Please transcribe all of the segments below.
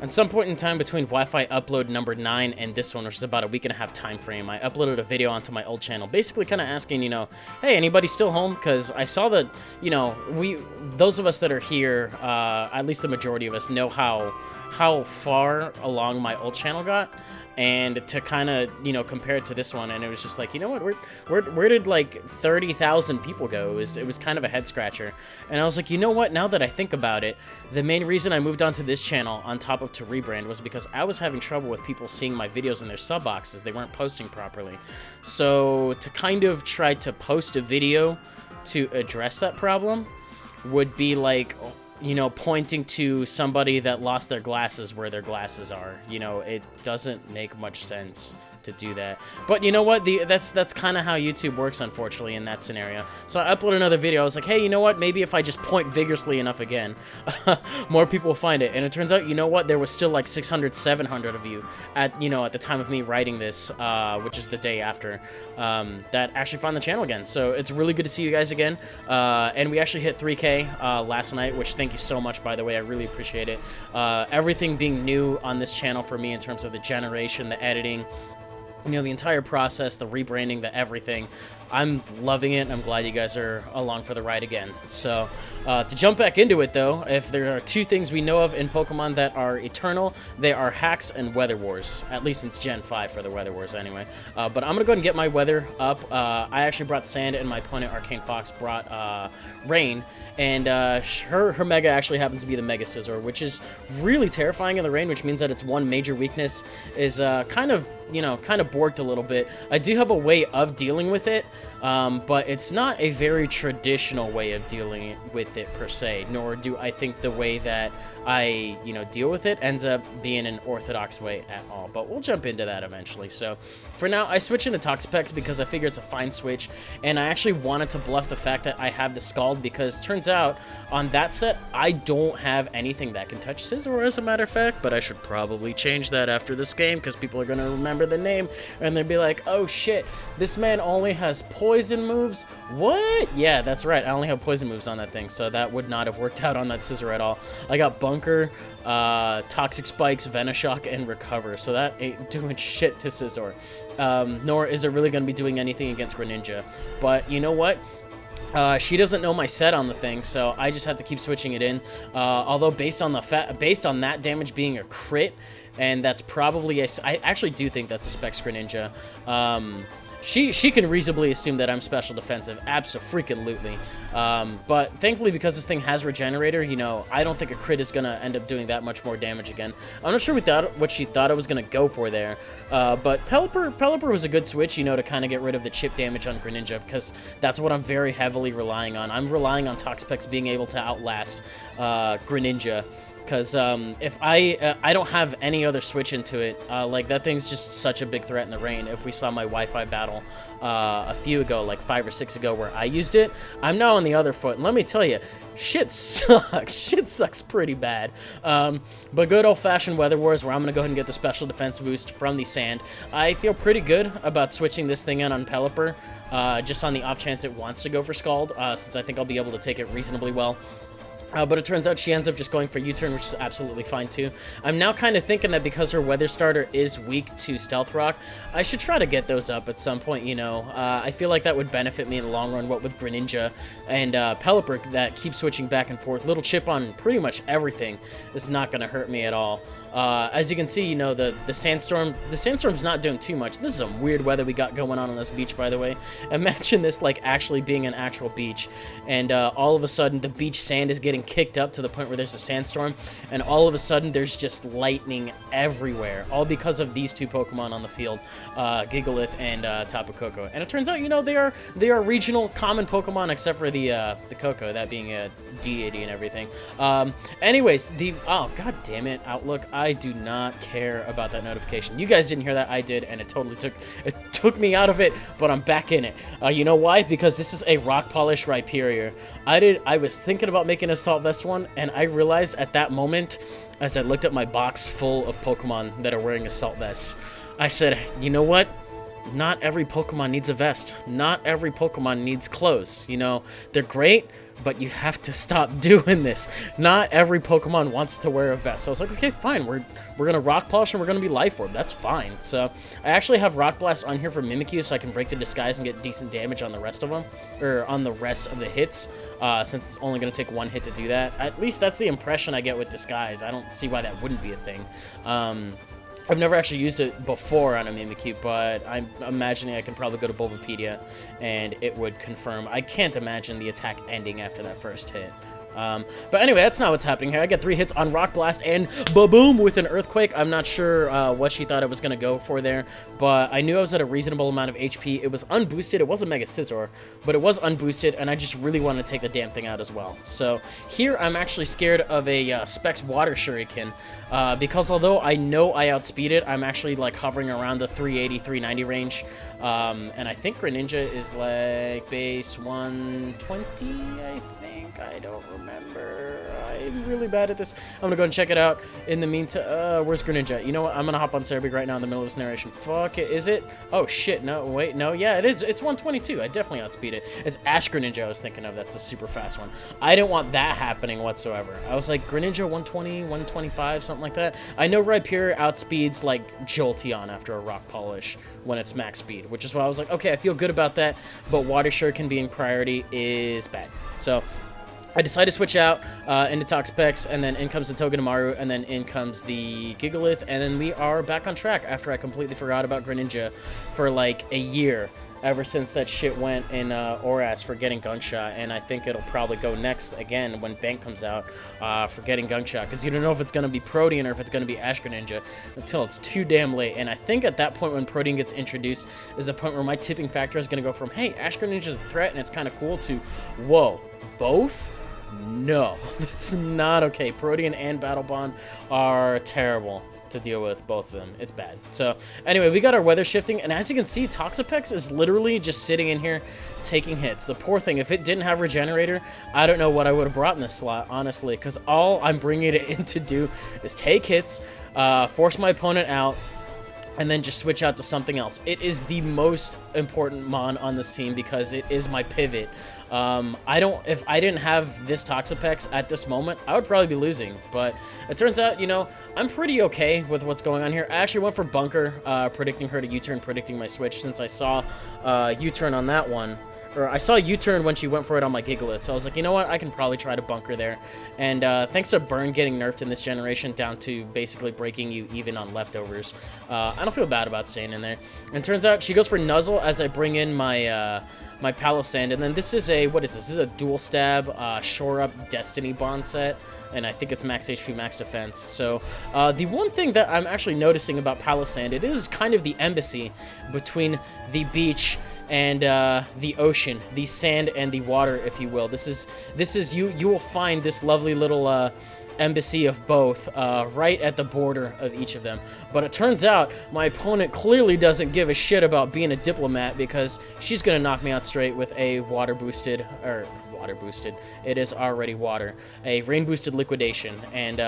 At some point in time between Wi-Fi upload number 9 and this one, which is about a week and a half time frame, I uploaded a video onto my old channel, basically kind of asking, you know, hey, anybody still home? Because I saw that, you know, those of us that are here, at least the majority of us, know how far along my old channel got. And to kind of, you know, compare it to this one, and it was just like, you know what, where did like 30,000 people go? It was kind of a head scratcher. And I was like, you know what, now that I think about it, the main reason I moved on to this channel on top of to rebrand was because I was having trouble with people seeing my videos in their sub boxes. They weren't posting properly. So to kind of try to post a video to address that problem would be like, you know, pointing to somebody that lost their glasses where their glasses are. You know, it doesn't make much sense to do that. But you know what? That's kind of how YouTube works, unfortunately, in that scenario. So I uploaded another video. I was like, hey, you know what? Maybe if I just point vigorously enough again, more people will find it. And it turns out, you know what? There was still like 600, 700 of you at, you know, at the time of me writing this, which is the day after, that actually found the channel again. So it's really good to see you guys again. And we actually hit 3K last night, which thank you so much, by the way. I really appreciate it. Everything being new on this channel for me in terms of the generation, the editing, you know, the entire process, the rebranding, the everything. I'm loving it. I'm glad you guys are along for the ride again. So, to jump back into it, though, if there are two things we know of in Pokemon that are eternal, they are hacks and weather wars. At least since Gen 5 for the weather wars, anyway. But I'm going to go ahead and get my weather up. I actually brought Sand, and my opponent, Arcane Fox, brought Rain. And her Mega actually happens to be the Mega Scizor, which is really terrifying in the rain, which means that its one major weakness is kind of, you know, kind of borked a little bit. I do have a way of dealing with it, but it's not a very traditional way of dealing with it per se, nor do I think the way that I, you know, deal with it ends up being an orthodox way at all. But we'll jump into that eventually. So for now, I switch into Toxapex because I figure it's a fine switch, and I actually wanted to bluff the fact that I have the Scald, because turns out on that set I don't have anything that can touch Scizor, as a matter of fact. But I should probably change that after this game, because people are going to remember the name and they'll be like, oh shit, this man only has poison moves. What? Yeah, that's right, I only have poison moves on that thing, so that would not have worked out on that Scizor at all. I got Bunker, Toxic Spikes, Venoshock, and Recover, so that ain't doing shit to Scizor. Nor is it really going to be doing anything against Greninja. But you know what? She doesn't know my set on the thing, so I just have to keep switching it in. Although based on that damage being a crit, and that's probably I actually do think that's a Specs Greninja. She can reasonably assume that I'm special defensive, abso-freaking-lutely. But thankfully, because this thing has Regenerator, you know, I don't think a crit is gonna end up doing that much more damage again. I'm not sure what she thought I was gonna go for there. But Pelipper was a good switch, you know, to kind of get rid of the chip damage on Greninja, because that's what I'm very heavily relying on. I'm relying on Toxapex being able to outlast Greninja. Because if I don't have any other switch into it, like that thing's just such a big threat in the rain. If we saw my Wi-Fi battle a few ago, like 5 or 6 ago, where I used it, I'm now on the other foot. And let me tell you, shit sucks. Shit sucks pretty bad. But good old-fashioned Weather Wars, where I'm going to go ahead and get the special defense boost from the Sand. I feel pretty good about switching this thing in on Pelipper, just on the off chance it wants to go for Scald, since I think I'll be able to take it reasonably well. But it turns out she ends up just going for U-turn, which is absolutely fine too. I'm now kind of thinking that because her Weather Starter is weak to Stealth Rock, I should try to get those up at some point, you know. I feel like that would benefit me in the long run, what with Greninja and Pelipper that keeps switching back and forth. Little chip on pretty much everything is not going to hurt me at all. As you can see, you know, the sandstorm's not doing too much. This is some weird weather we got going on this beach, by the way. Imagine this like actually being an actual beach, and all of a sudden the beach sand is getting kicked up to the point where there's a sandstorm, and all of a sudden there's just lightning everywhere, all because of these two Pokemon on the field, Gigalith and Tapu Koko. And it turns out, you know, they are regional common Pokemon, except for the Koko, that being a deity and everything. Anyways, oh god damn it, Outlook, I do not care about that notification. You guys didn't hear that, I did, and it totally took me out of it, but I'm back in it. You know why? Because this is a Rock Polish Rhyperior. I was thinking about making a Assault Vest one, and I realized at that moment, as I looked at my box full of Pokemon that are wearing Assault Vests, I said, you know what? not every Pokemon needs a vest. Not every Pokemon needs clothes. You know, they're great, but you have to stop doing this. Not every Pokemon wants to wear a vest. So I was like, okay, fine. We're gonna Rock Polish and we're gonna be Life Orb. That's fine. So I actually have Rock Blast on here for Mimikyu, so I can break the disguise and get decent damage on the rest of them, or on the rest of the hits. Since it's only gonna take one hit to do that. At least that's the impression I get with disguise. I don't see why that wouldn't be a thing. I've never actually used it before on a Mimikyu, but I'm imagining I can probably go to Bulbapedia and it would confirm. I can't imagine the attack ending after that first hit. But anyway, that's not what's happening here. I got 3 hits on Rock Blast and ba-boom with an Earthquake. I'm not sure what she thought I was going to go for there, but I knew I was at a reasonable amount of HP. It was unboosted. It wasn't Mega Scizor, but it was unboosted, and I just really wanted to take the damn thing out as well. So here I'm actually scared of a Specs Water Shuriken, because although I know I outspeed it, I'm actually like hovering around the 380, 390 range. And I think Greninja is like base 120, I think. I don't remember. I'm really bad at this. I'm gonna go and check it out. In the meantime, where's Greninja? You know what? I'm gonna hop on Cerebi right now in the middle of this narration. Fuck it. Is it? Oh shit. No, wait. No, yeah, it is. It's 122. I definitely outspeed it. It's Ash Greninja I was thinking of. That's the super fast one. I didn't want that happening whatsoever. I was like, Greninja 120, 125, something like that. I know Rhyperior outspeeds like Jolteon after a Rock Polish when it's max speed, which is why I was like, okay, I feel good about that, but Water Shuriken being priority is bad. So I decided to switch out into Toxapex, and then in comes the Togedemaru, and then in comes the Gigalith, and then we are back on track after I completely forgot about Greninja for like a year, ever since that shit went in Oras for getting Gungshot, and I think it'll probably go next again when Bank comes out for getting Gungshot, because you don't know if it's going to be Protean or if it's going to be Ash Greninja until it's too damn late, and I think at that point when Protean gets introduced is the point where my tipping factor is going to go from, hey, Ash Greninja's a threat and it's kind of cool, to, whoa, both? No, that's not okay. Protean and Battle Bond are terrible to deal with, both of them. It's bad. So anyway, we got our weather shifting, and as you can see, Toxapex is literally just sitting in here taking hits. The poor thing, if it didn't have Regenerator, I don't know what I would have brought in this slot, honestly, because all I'm bringing it in to do is take hits, force my opponent out, and then just switch out to something else. It is the most important Mon on this team because it is my pivot. If I didn't have this Toxapex at this moment, I would probably be losing, but it turns out, you know, I'm pretty okay with what's going on here. I actually went for Bunker, predicting her to U-turn, predicting my switch, since I saw U-turn on that one. Or I saw U-turn when she went for it on my Gigalith, so I was like, you know what, I can probably try to Bunker there. And thanks to Burn getting nerfed in this generation down to basically breaking you even on leftovers, I don't feel bad about staying in there. And turns out she goes for Nuzzle as I bring in my my Palossand, and then this is a, what is this? This is a dual stab, shore up Destiny Bond set, and I think it's max HP, max defense. So the one thing that I'm actually noticing about Palossand, it is kind of the embassy between the beach and the ocean, the sand and the water, if you will. This is you will find this lovely little embassy of both right at the border of each of them. But it turns out my opponent clearly doesn't give a shit about being a diplomat, because she's gonna knock me out straight with a water boosted, it is already water, a rain boosted liquidation, and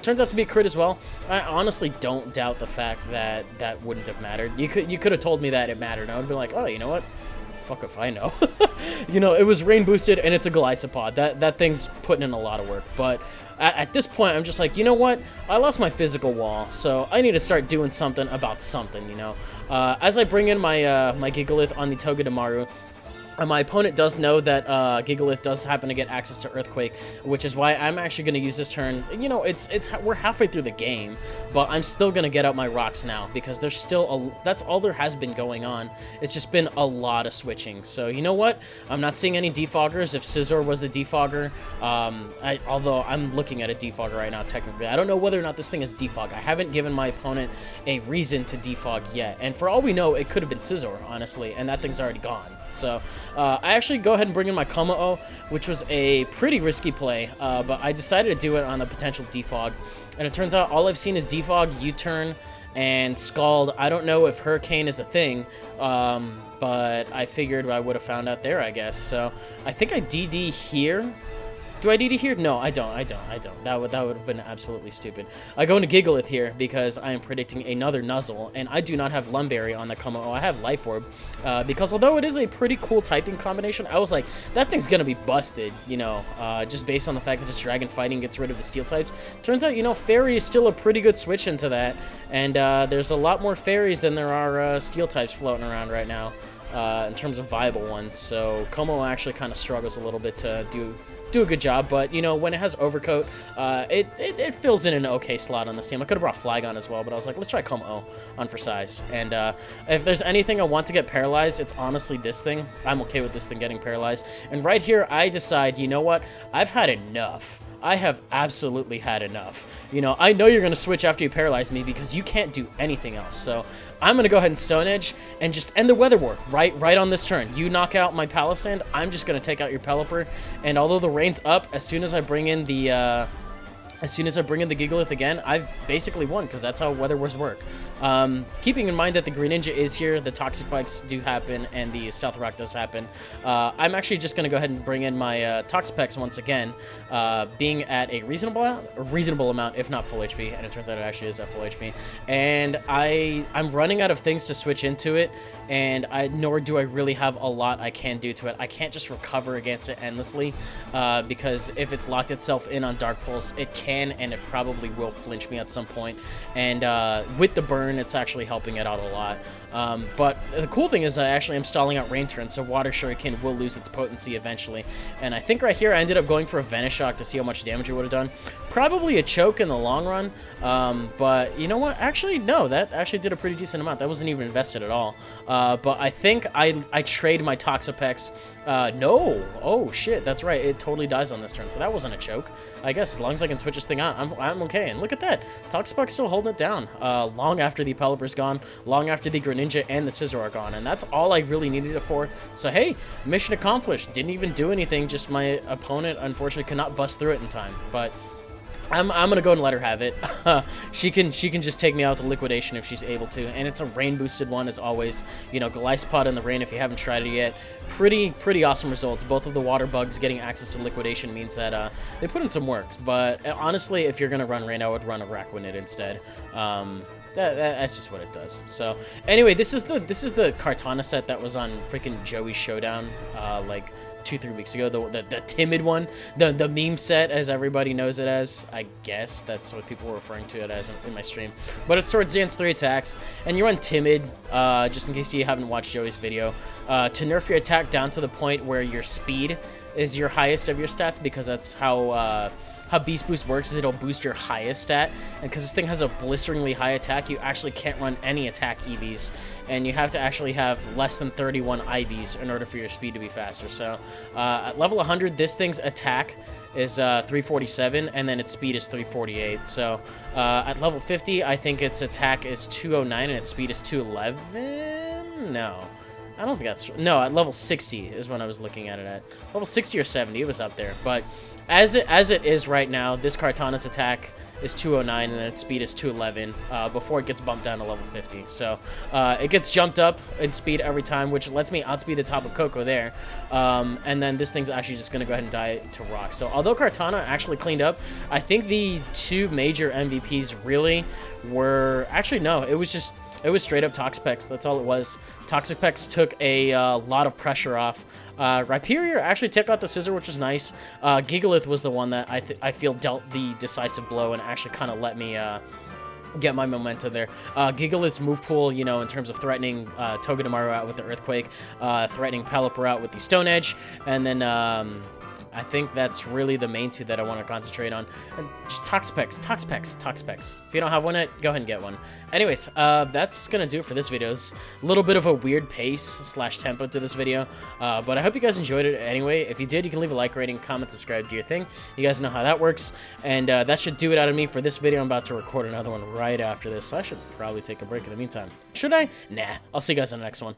turns out to be a crit as well. I honestly don't doubt the fact that that wouldn't have mattered. You could have told me that it mattered, and I would be like, oh, you know what, fuck if I know. You know, it was rain boosted and it's a Golisopod. That thing's putting in a lot of work, but at this point, I'm just like, you know what? I lost my physical wall, so I need to start doing something about something, you know? As I bring in my my Gigalith on the Togedemaru, my opponent does know that Gigalith does happen to get access to Earthquake, which is why I'm actually going to use this turn. You know, we're halfway through the game, but I'm still going to get out my rocks now, because there's still that's all there has been going on. It's just been a lot of switching. So you know what? I'm not seeing any defoggers. If Scizor was the defogger, although I'm looking at a defogger right now technically, I don't know whether or not this thing is defog. I haven't given my opponent a reason to defog yet, and for all we know, it could have been Scizor, honestly, and that thing's already gone. So I actually go ahead and bring in my Kommo-o, which was a pretty risky play, but I decided to do it on the potential defog. And it turns out all I've seen is defog, U-turn, and Scald. I don't know if Hurricane is a thing, but I figured I would have found out there, I guess. So I think I DD here. Do I need it here? No, I don't. That would have been absolutely stupid. I go into Gigalith here because I am predicting another Nuzzle, and I do not have Lumberry on the Como. I have Life Orb, because although it is a pretty cool typing combination, I was like, that thing's gonna be busted, you know, just based on the fact that it's Dragon Fighting gets rid of the Steel types. Turns out, you know, Fairy is still a pretty good switch into that, and there's a lot more Fairies than there are Steel types floating around right now, in terms of viable ones. So Como actually kind of struggles a little bit to do a good job, but, you know, when it has Overcoat, it fills in an okay slot on this team. I could have brought Flygon as well, but I was like, let's try Como on for size. And if there's anything I want to get paralyzed, it's honestly this thing. I'm okay with this thing getting paralyzed. And right here, I decide, you know what? I've had enough. I have absolutely had enough. You know, I know you're going to switch after you paralyze me because you can't do anything else. So I'm going to go ahead and Stone Edge and just end the Weather War right on this turn. You knock out my Palisand, I'm just going to take out your Pelipper. And although the rain's up, as soon as I bring in the Gigalith again, I've basically won because that's how Weather Wars work. Keeping in mind that the Greninja is here, the Toxic Spikes do happen, and the Stealth Rock does happen, I'm actually just going to go ahead and bring in my Toxapex once again, being at a reasonable amount, if not full HP, and it turns out it actually is at full HP. And I'm running out of things to switch into it, and nor do I really have a lot I can do to it. I can't just recover against it endlessly, because if it's locked itself in on Dark Pulse, it can and it probably will flinch me at some point. And with the burn, it's actually helping it out a lot. But the cool thing is I actually am stalling out Rain Turn, so Water Shuriken will lose its potency eventually. And I think right here I ended up going for a Venoshock to see how much damage it would have done. Probably a choke in the long run, but you know what? Actually, no, that actually did a pretty decent amount. That wasn't even invested at all. But I think I trade my Toxapex. No. Oh, shit, that's right. It totally dies on this turn, so that wasn't a choke. I guess as long as I can switch this thing out, I'm okay. And look at that. Toxapex still holding it down long after the Pelipper's gone, long after the Greninja and the Scizor are gone, and that's all I really needed it for. So, hey, mission accomplished. Didn't even do anything, just my opponent, unfortunately, could not bust through it in time, but I'm gonna go and let her have it. She can just take me out with a liquidation if she's able to, and it's a rain boosted one as always. You know, GOLISOPOD in the rain if you haven't tried it yet. Pretty awesome results. Both of the water bugs getting access to liquidation means that they put in some work. But honestly, if you're gonna run rain, I would run Araquanid instead. That's just what it does. So anyway, this is the Kartana set that was on freaking Joey Showdown like 2-3 weeks ago, the timid one, the meme set, as everybody knows it as. I guess that's what people were referring to it as in my stream. But it's Sword Zan's 3 attacks, and you run timid, just in case you haven't watched Joey's video, to nerf your attack down to the point where your speed is your highest of your stats, because that's how Beast Boost works, is it'll boost your highest stat, and because this thing has a blisteringly high attack, you actually can't run any attack EVs, and you have to actually have less than 31 IVs in order for your speed to be faster. So at level 100, this thing's attack is 347, and then its speed is 348. So at level 50, I think its attack is 209, and its speed is 211? No. I don't think that's... No, at level 60 is when I was looking at it at. Level 60 or 70, it was up there. But as it is right now, this Kartana's attack is 209 and its speed is 211 before it gets bumped down to level 50. So it gets jumped up in speed every time, which lets me outspeed the top of Coco there. And then this thing's actually just going to go ahead and die to rock. So although Kartana actually cleaned up, I think the two major MVPs really were... Actually, no, it was straight up Toxapex. That's all it was. Toxapex took a lot of pressure off. Rhyperior actually took out the Scizor, which was nice. Gigalith was the one that I feel dealt the decisive blow and actually kind of let me get my momentum there. Gigalith's move pool, you know, in terms of threatening Togedemaru out with the Earthquake, threatening Pelipper out with the Stone Edge, and then I think that's really the main two that I want to concentrate on. And just Toxapex. If you don't have one yet, go ahead and get one. Anyways, that's going to do it for this video. It's a little bit of a weird pace / tempo to this video, but I hope you guys enjoyed it anyway. If you did, you can leave a like, rating, comment, subscribe, do your thing. You guys know how that works. And that should do it out of me for this video. I'm about to record another one right after this, so I should probably take a break in the meantime. Should I? Nah. I'll see you guys in the next one.